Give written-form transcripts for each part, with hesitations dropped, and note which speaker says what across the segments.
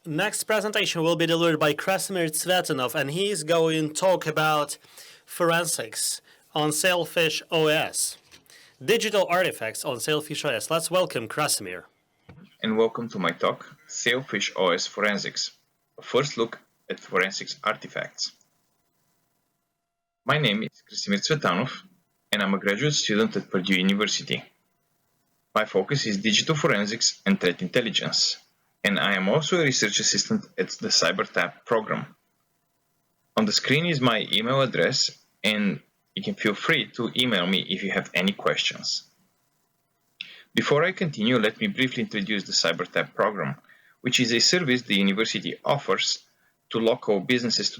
Speaker 1: Next presentation will be delivered by Krassimir Tzvetanov, and he is going to talk about forensics on SailfishOS, digital artifacts on SailfishOS. Let's welcome Krassimir.
Speaker 2: And welcome to my talk, SailfishOS Forensics, a first look at forensics artifacts. My name is Krassimir Tzvetanov, and I'm a graduate student at Purdue University. My focus is digital forensics and threat intelligence, and I am also a research assistant at the CyberTab program. On the screen is my email address, and you can feel free to email me if you have any questions. Before I continue, let me briefly introduce the CyberTab program, which is a service the university offers to local businesses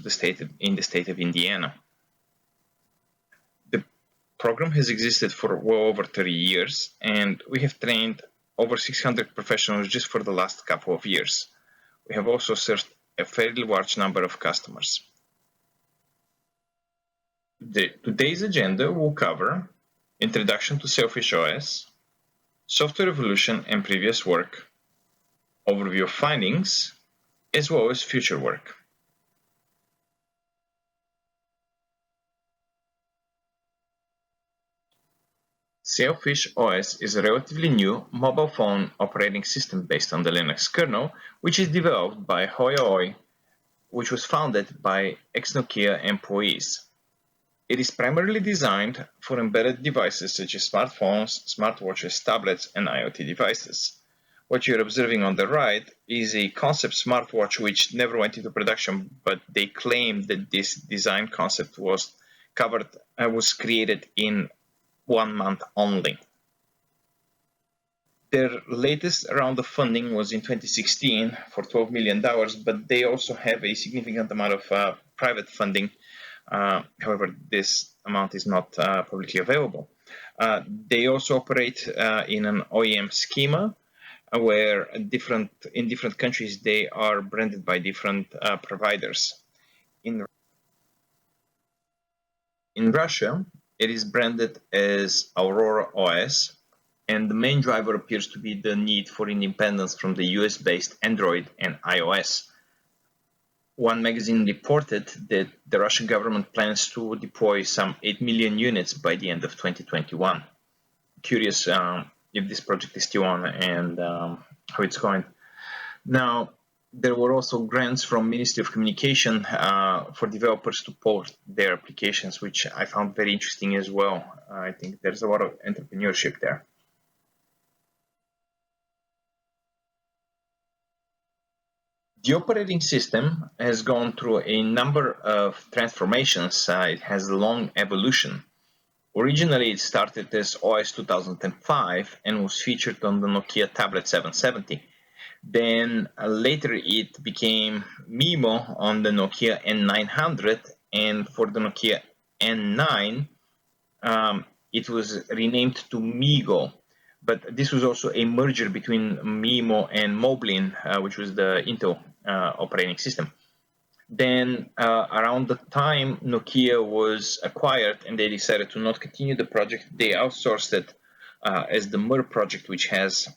Speaker 2: in the state of Indiana. The program has existed for well over 30 years, and we have trained over 600 professionals just for the last couple of years. We have also served a fairly large number of customers. Today's agenda will cover introduction to SailfishOS, software evolution and previous work, overview of findings, as well as future work. SailfishOS is a relatively new mobile phone operating system based on the Linux kernel, which is developed by AuroraOS, which was founded by ex-Nokia employees. It is primarily designed for embedded devices such as smartphones, smartwatches, tablets, and IoT devices. What you're observing on the right is a concept smartwatch which never went into production, but they claim that this design concept was created in 1 month only. Their latest round of funding was in 2016 for $12 million, but they also have a significant amount of private funding. However, this amount is not publicly available. They also operate in an OEM schema where in different countries they are branded by different providers. In Russia, it is branded as AuroraOS, and the main driver appears to be the need for independence from the US-based Android and iOS. One magazine reported that the Russian government plans to deploy some 8 million units by the end of 2021. Curious if this project is still on and how it's going. Now, there were also grants from Ministry of Communication for developers to port their applications, which I found very interesting as well. I think there's a lot of entrepreneurship there. The operating system has gone through a number of transformations. It has a long evolution. Originally, it started as OS 2005 and was featured on the Nokia Tablet 770. Then later it became MIMO on the Nokia N900, and for the Nokia N9 it was renamed to MIGO. But this was also a merger between MIMO and Moblin, which was the Intel operating system. Then around the time Nokia was acquired and they decided to not continue the project, they outsourced it as the MER project, which has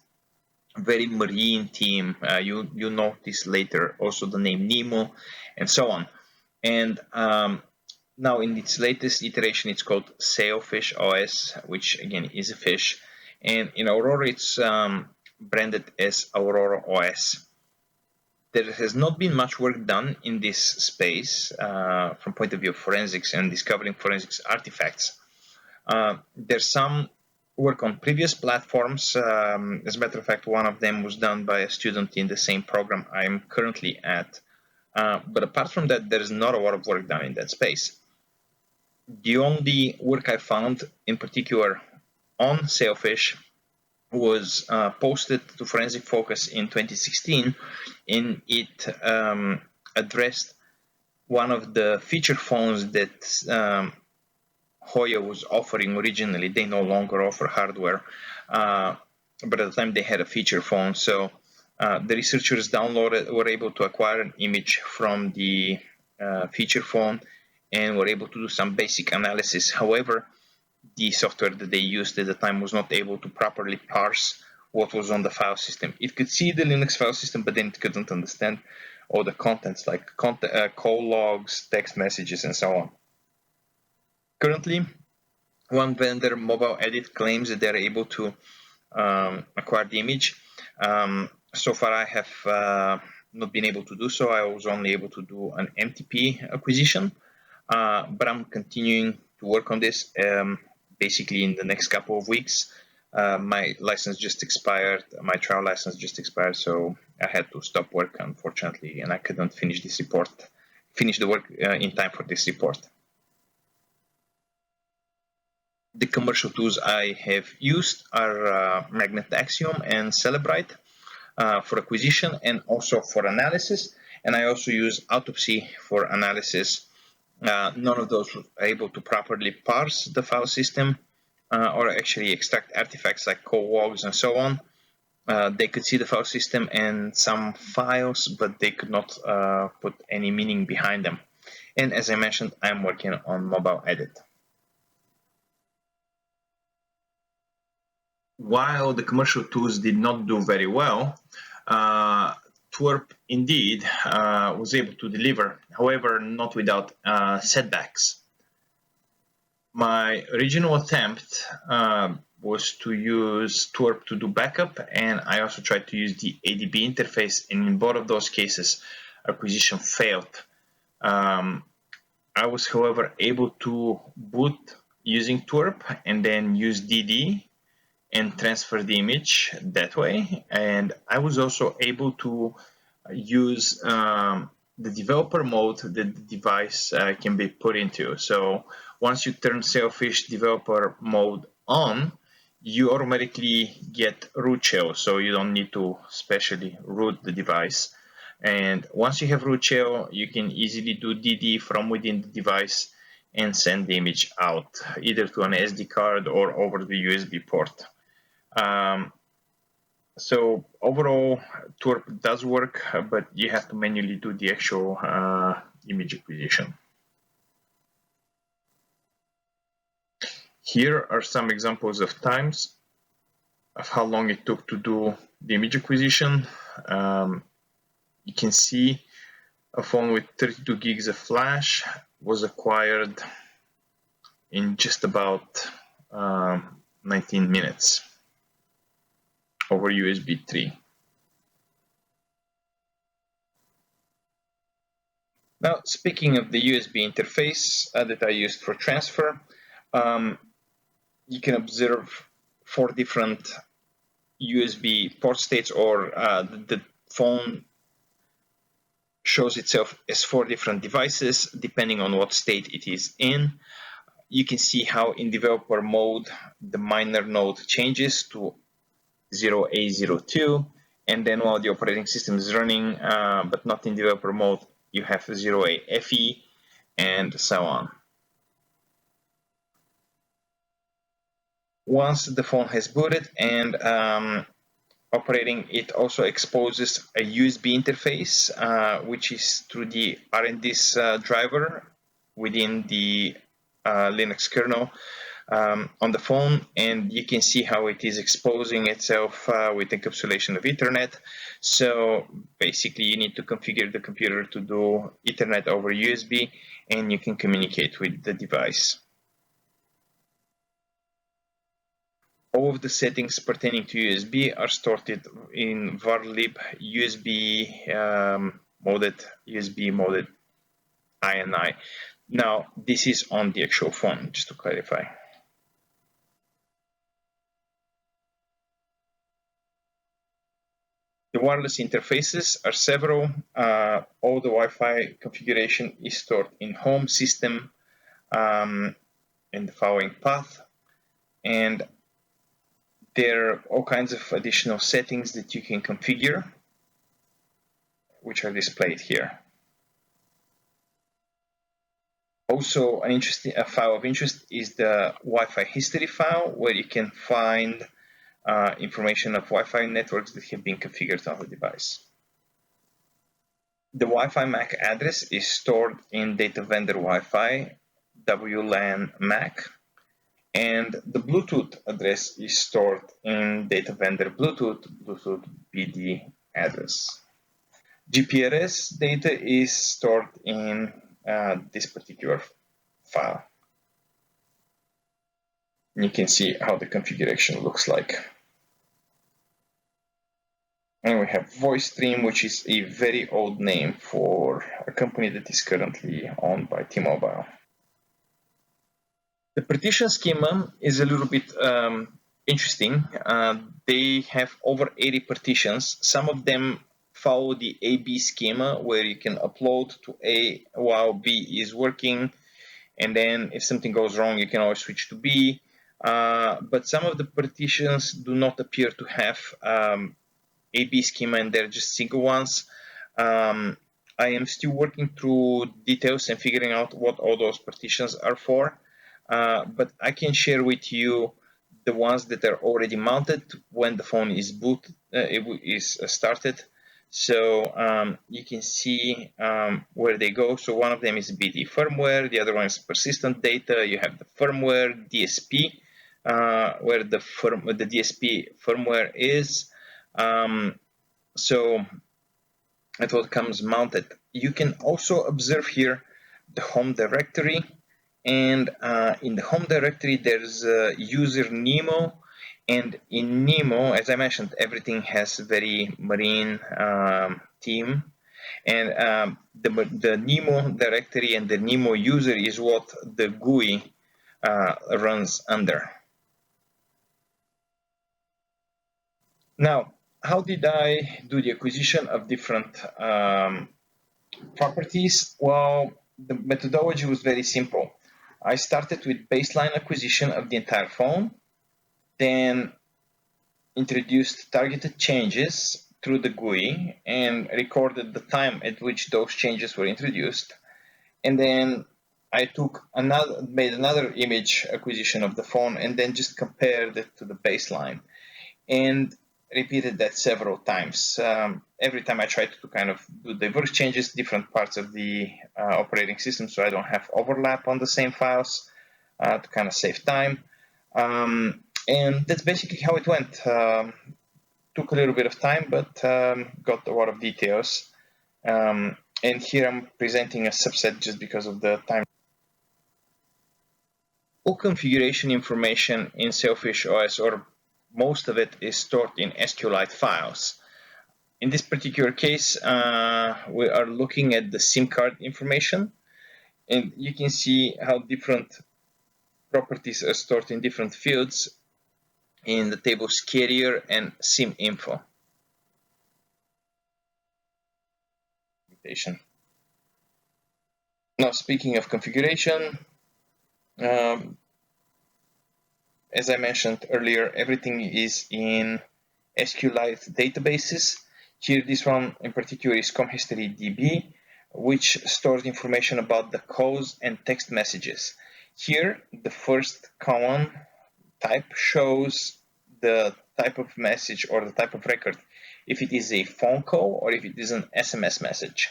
Speaker 2: very marine theme. You notice later also the name Nemo and so on. And now in its latest iteration, it's called SailfishOS, which again is a fish. And in Aurora, it's branded as AuroraOS. There has not been much work done in this space from point of view of forensics and discovering forensics artifacts. There's some work on previous platforms. As a matter of fact, one of them was done by a student in the same program I am currently at. But apart from that, there is not a lot of work done in that space. The only work I found in particular on Sailfish was posted to Forensic Focus in 2016, and it addressed one of the feature phones that Hoya was offering originally. They no longer offer hardware, but at the time they had a feature phone. So the researchers were able to acquire an image from the feature phone and were able to do some basic analysis. However, the software that they used at the time was not able to properly parse what was on the file system. It could see the Linux file system, but then it couldn't understand all the contents like call logs, text messages, and so on. Currently, one vendor, Mobile Edit, claims that they're able to acquire the image. So far, I have not been able to do so. I was only able to do an MTP acquisition, but I'm continuing to work on this. Basically, in the next couple of weeks, my license just expired. My trial license just expired, so I had to stop work, unfortunately, and I couldn't finish the work in time for this report. The commercial tools I have used are Magnet Axiom and Celebrite for acquisition and also for analysis. And I also use Autopsy for analysis. None of those were able to properly parse the file system or actually extract artifacts like call logs and so on. They could see the file system and some files, but they could not put any meaning behind them. And as I mentioned, I'm working on Mobile Edit. While the commercial tools did not do very well, Twerp indeed was able to deliver, however, not without setbacks. My original attempt was to use Twerp to do backup, and I also tried to use the ADB interface, and in both of those cases, acquisition failed. I was, however, able to boot using Twerp and then use DD and transfer the image that way. And I was also able to use the developer mode that the device can be put into. So once you turn Sailfish developer mode on, you automatically get root shell, so you don't need to specially root the device. And once you have root shell, you can easily do DD from within the device and send the image out, either to an SD card or over the USB port. So overall, Twerp does work, but you have to manually do the actual image acquisition. Here are some examples of times of how long it took to do the image acquisition. You can see a phone with 32 gigs of flash was acquired in just about 19 minutes over USB 3. Now, speaking of the USB interface that I used for transfer, you can observe 4 different USB port states, or the phone shows itself as 4 different devices depending on what state it is in. You can see how in developer mode the minor node changes to 0A02, and then while the operating system is running but not in developer mode, you have 0AFE and so on. Once the phone has booted and operating, it also exposes a USB interface, which is through the RNDIS driver within the Linux kernel on the phone, and you can see how it is exposing itself with encapsulation of Ethernet. So basically, you need to configure the computer to do Ethernet over USB, and you can communicate with the device. All of the settings pertaining to USB are stored in varlib USB moded INI. Now, this is on the actual phone, just to clarify. The wireless interfaces are several. All the Wi-Fi configuration is stored in home system in the following path. And there are all kinds of additional settings that you can configure, which are displayed here. Also, a file of interest is the Wi-Fi history file, where you can find information of Wi-Fi networks that have been configured on the device. The Wi-Fi MAC address is stored in data vendor Wi-Fi WLAN MAC, And the Bluetooth address is stored in data vendor Bluetooth BD address. GPRS data is stored in this particular file. You can see how the configuration looks like. And we have voice stream, which is a very old name for a company that is currently owned by T-Mobile. The partition schema is a little bit interesting. They have over 80 partitions. Some of them follow the A-B schema, where you can upload to A while B is working, and then if something goes wrong, you can always switch to B. But some of the partitions do not appear to have A-B schema, and they're just single ones. I am still working through details and figuring out what all those partitions are for. But I can share with you the ones that are already mounted when the phone is started. So you can see where they go. So one of them is BD firmware, the other one is persistent data. You have the firmware, DSP, where the DSP firmware is. So that's what comes mounted. You can also observe here the home directory. And in the home directory, there's user Nemo. And in Nemo, as I mentioned, everything has very marine theme. And the Nemo directory and the Nemo user is what the GUI runs under. Now, how did I do the acquisition of different properties? Well, the methodology was very simple. I started with baseline acquisition of the entire phone, then introduced targeted changes through the GUI and recorded the time at which those changes were introduced. And then I made another image acquisition of the phone and then just compared it to the baseline and repeated that several times. Every time I tried to kind of do diverse changes, different parts of the operating system, so I don't have overlap on the same files to kind of save time. And that's basically how it went. Took a little bit of time, but got a lot of details. And here I'm presenting a subset just because of the time. All configuration information in SailfishOS, or most of it, is stored in SQLite files. In this particular case, we are looking at the SIM card information, and you can see how different properties are stored in different fields in the tables carrier and SIM info. Now, speaking of configuration, as I mentioned earlier, everything is in SQLite databases. Here, this one in particular is ComHistoryDB, which stores information about the calls and text messages. Here, the first column type shows the type of message or the type of record, if it is a phone call or if it is an SMS message.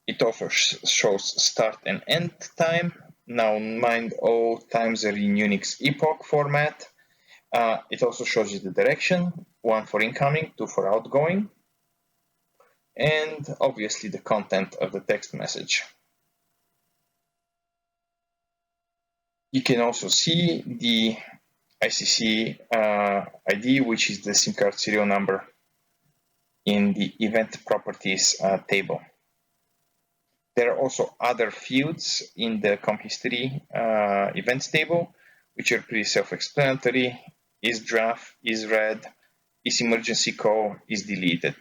Speaker 2: It also shows start and end time. Now, mind all times are in Unix epoch format. It also shows you the direction, 1 for incoming, 2 for outgoing, and obviously the content of the text message. You can also see the ICC ID, which is the SIM card serial number, in the event properties table. There are also other fields in the ComHistory events table, which are pretty self-explanatory. Is draft, is read, is emergency call, is deleted.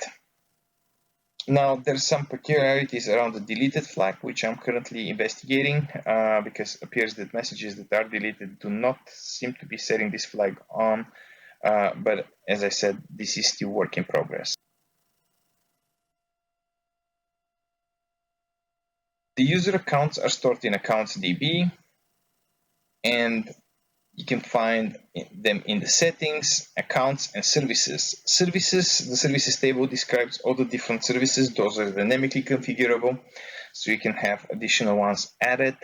Speaker 2: Now, there's some peculiarities around the deleted flag, which I'm currently investigating, because it appears that messages that are deleted do not seem to be setting this flag on. But as I said, this is still work in progress. The user accounts are stored in accounts.db, and you can find them in the settings, accounts, and services. The services table describes all the different services. Those are dynamically configurable, so you can have additional ones added.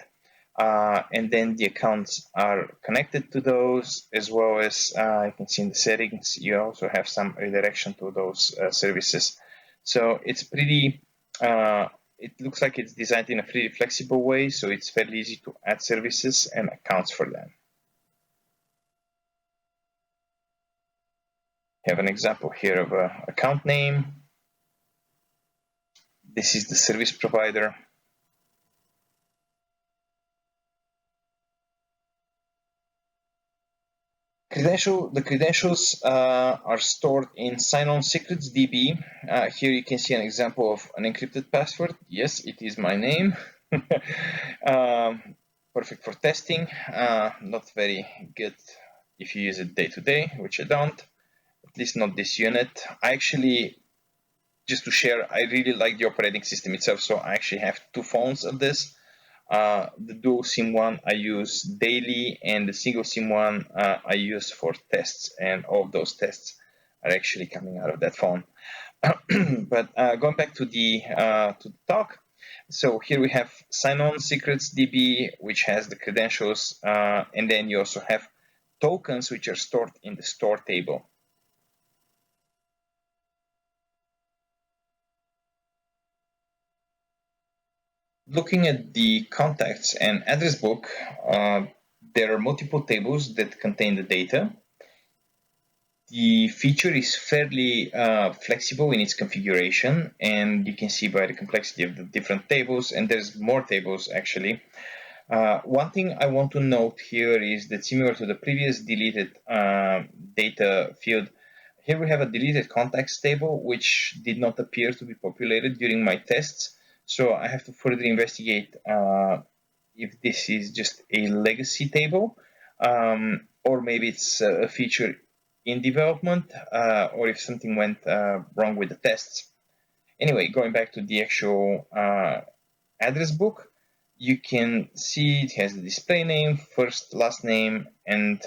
Speaker 2: and then the accounts are connected to those, as well as you can see in the settings, you also have some redirection to those services. So it's pretty, it looks like it's designed in a pretty flexible way, so it's fairly easy to add services and accounts for them. Have an example here of an account name. This is the service provider. The credentials are stored in sign-on secrets DB. Here you can see an example of an encrypted password. Yes, it is my name. Perfect for testing. Not very good if you use it day to day, which I don't. At least not this unit. I actually, just to share, I really like the operating system itself, so I actually have 2 phones of this. The dual SIM one I use daily, and the single SIM one I use for tests, and all of those tests are actually coming out of that phone. But going back to the talk, so here we have sign-on secrets DB, which has the credentials, and then you also have tokens which are stored in the store table. Looking at the contacts and address book, there are multiple tables that contain the data. The feature is fairly flexible in its configuration, and you can see by the complexity of the different tables, and there's more tables actually. One thing I want to note here is that, similar to the previous deleted data field, here we have a deleted contacts table which did not appear to be populated during my tests. So I have to further investigate if this is just a legacy table, or maybe it's a feature in development, or if something went wrong with the tests. Anyway, going back to the actual address book, you can see it has the display name, first, last name, and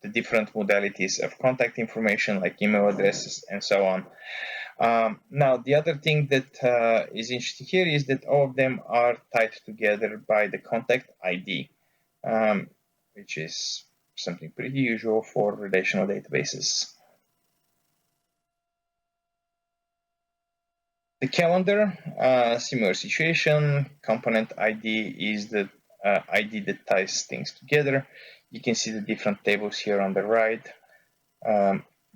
Speaker 2: the different modalities of contact information like email addresses and so on. Now, the other thing that is interesting here is that all of them are tied together by the contact ID, which is something pretty usual for relational databases. The calendar, similar situation. Component ID is the ID that ties things together. You can see the different tables here on the right.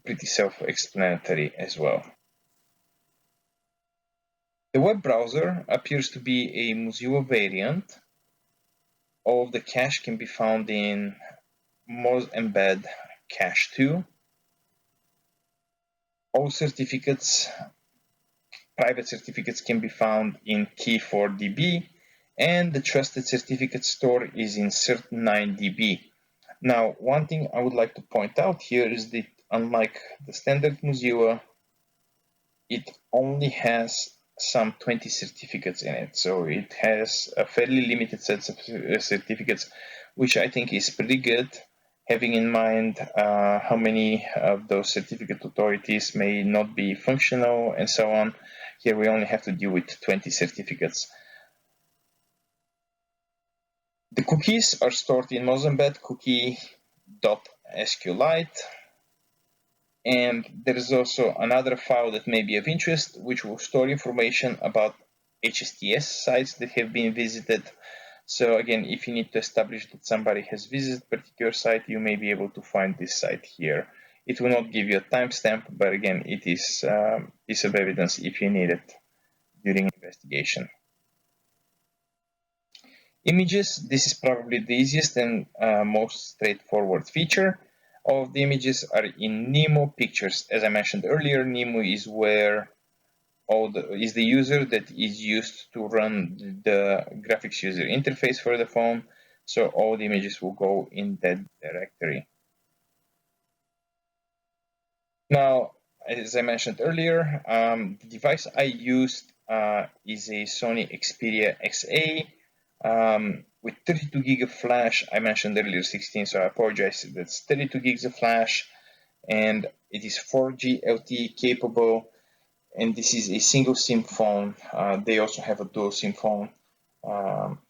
Speaker 2: Pretty self-explanatory as well. The web browser appears to be a Mozilla variant. All of the cache can be found in Mozembed Cache 2. All certificates, private certificates, can be found in Key4DB, and the trusted certificate store is in Cert9DB. Now, one thing I would like to point out here is that, unlike the standard Mozilla, it only has some 20 certificates in it. So it has a fairly limited set of certificates, which I think is pretty good, having in mind how many of those certificate authorities may not be functional and so on. Here we only have to deal with 20 certificates. The cookies are stored in Mozembed cookie.sqlite. And there is also another file that may be of interest, which will store information about HSTS sites that have been visited. So again, if you need to establish that somebody has visited a particular site, you may be able to find this site here. It will not give you a timestamp, but again, it is a piece of evidence if you need it during investigation. Images, this is probably the easiest and most straightforward feature. All of the images are in Nemo pictures. As I mentioned earlier, Nemo is where is the user that is used to run the graphics user interface for the phone. So all the images will go in that directory. Now, as I mentioned earlier, the device I used is a Sony Xperia XA. With 32 gig of flash. I mentioned earlier 16, so I apologize. That's 32 gigs of flash, and it is 4G LTE capable, and this is a single SIM phone. They also have a dual SIM phone,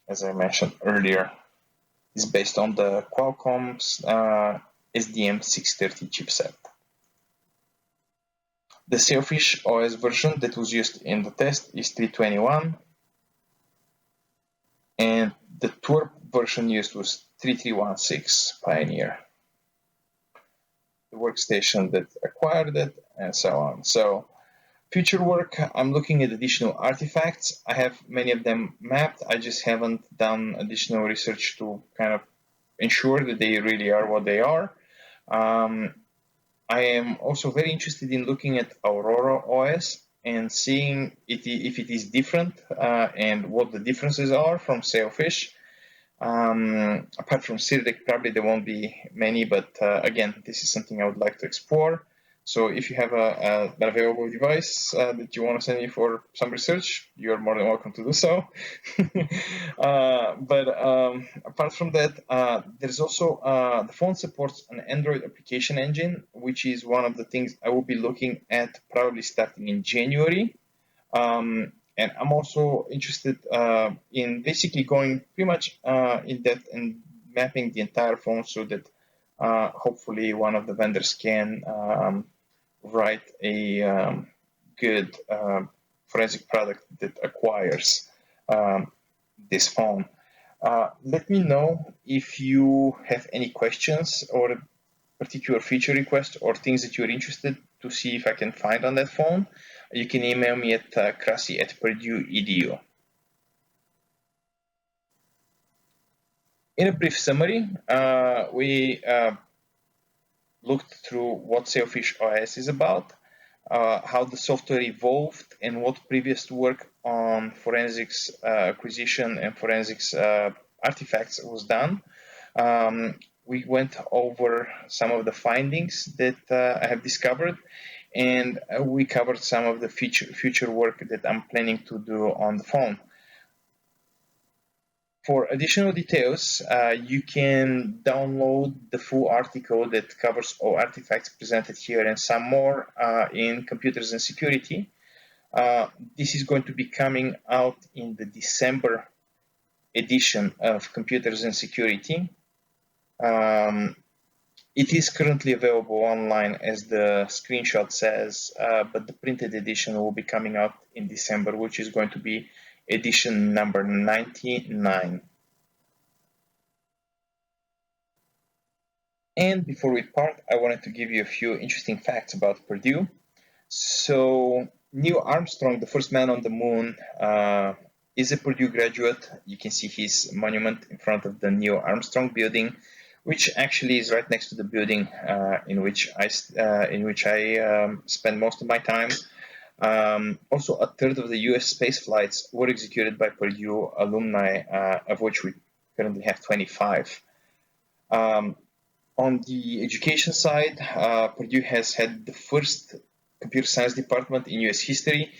Speaker 2: as I mentioned earlier. is based on the Qualcomm's SDM630 chipset. The SailfishOS version that was used in the test is 3.21, and the Twerp version used was 3.3.16 Pioneer. The workstation that acquired it, and so on. So, future work, I'm looking at additional artifacts. I have many of them mapped. I just haven't done additional research to kind of ensure that they really are what they are. I am also very interested in looking at AuroraOS and seeing if it is different and what the differences are from Sailfish. Apart from Sirdek, probably there won't be many, but again, this is something I would like to explore. So if you have an available device that you want to send me for some research, you're more than welcome to do so. But apart from that, there's also the phone supports an Android application engine, which is one of the things I will be looking at probably starting in January. And I'm also interested in basically going pretty much in depth and mapping the entire phone so that hopefully one of the vendors can write a good forensic product that acquires this phone. Let me know if you have any questions or particular feature requests or things that you're interested to see if I can find on that phone. You can email me at krassi@purdue.edu. In a brief summary, we looked through what SailfishOS is about, how the software evolved, and what previous work on forensics acquisition and forensics artifacts was done. We went over some of the findings that I have discovered, and we covered some of the future work that I'm planning to do on the phone. For additional details, you can download the full article that covers all artifacts presented here and some more in Computers and Security. This is going to be coming out in the December edition of Computers and Security. It is currently available online, as the screenshot says, but the printed edition will be coming out in December, which is going to be edition number 99. And before we part, I wanted to give you a few interesting facts about Purdue. So Neil Armstrong, the first man on the moon, is a Purdue graduate. You can see his monument in front of the Neil Armstrong building, which actually is right next to the building in which I spend most of my time. Also, a third of the U.S. space flights were executed by Purdue alumni, of which we currently have 25. On the education side, Purdue has had the first computer science department in U.S. history.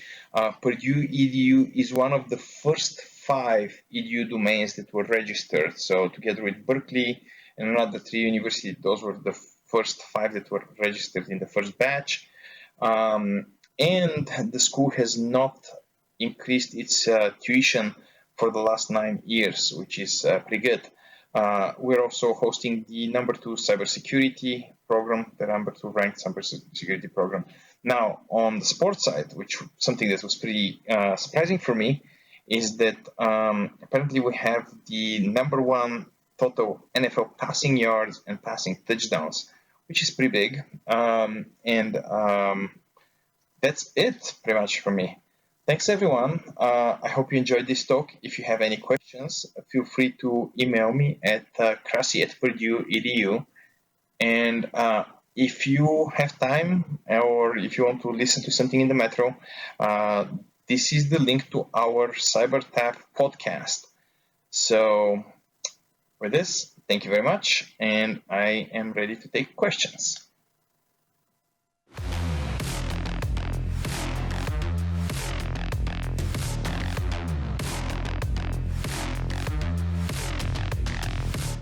Speaker 2: Purdue EDU is one of the first 5 EDU domains that were registered. So together with Berkeley and another 3 universities, those were the first 5 that were registered in the first batch. And the school has not increased its tuition for the last 9 years, which is pretty good. We're also hosting the number 2 cybersecurity program, the number 2 ranked cybersecurity program. Now, on the sports side, which something that was pretty surprising for me, is that apparently we have the number 1 total NFL passing yards and passing touchdowns, which is pretty big. That's it pretty much for me. Thanks, everyone. I hope you enjoyed this talk. If you have any questions, feel free to email me at krassi@purdue.edu. And if you have time, or if you want to listen to something in the metro, this is the link to our CyberTap podcast. So with this, thank you very much, and I am ready to take questions.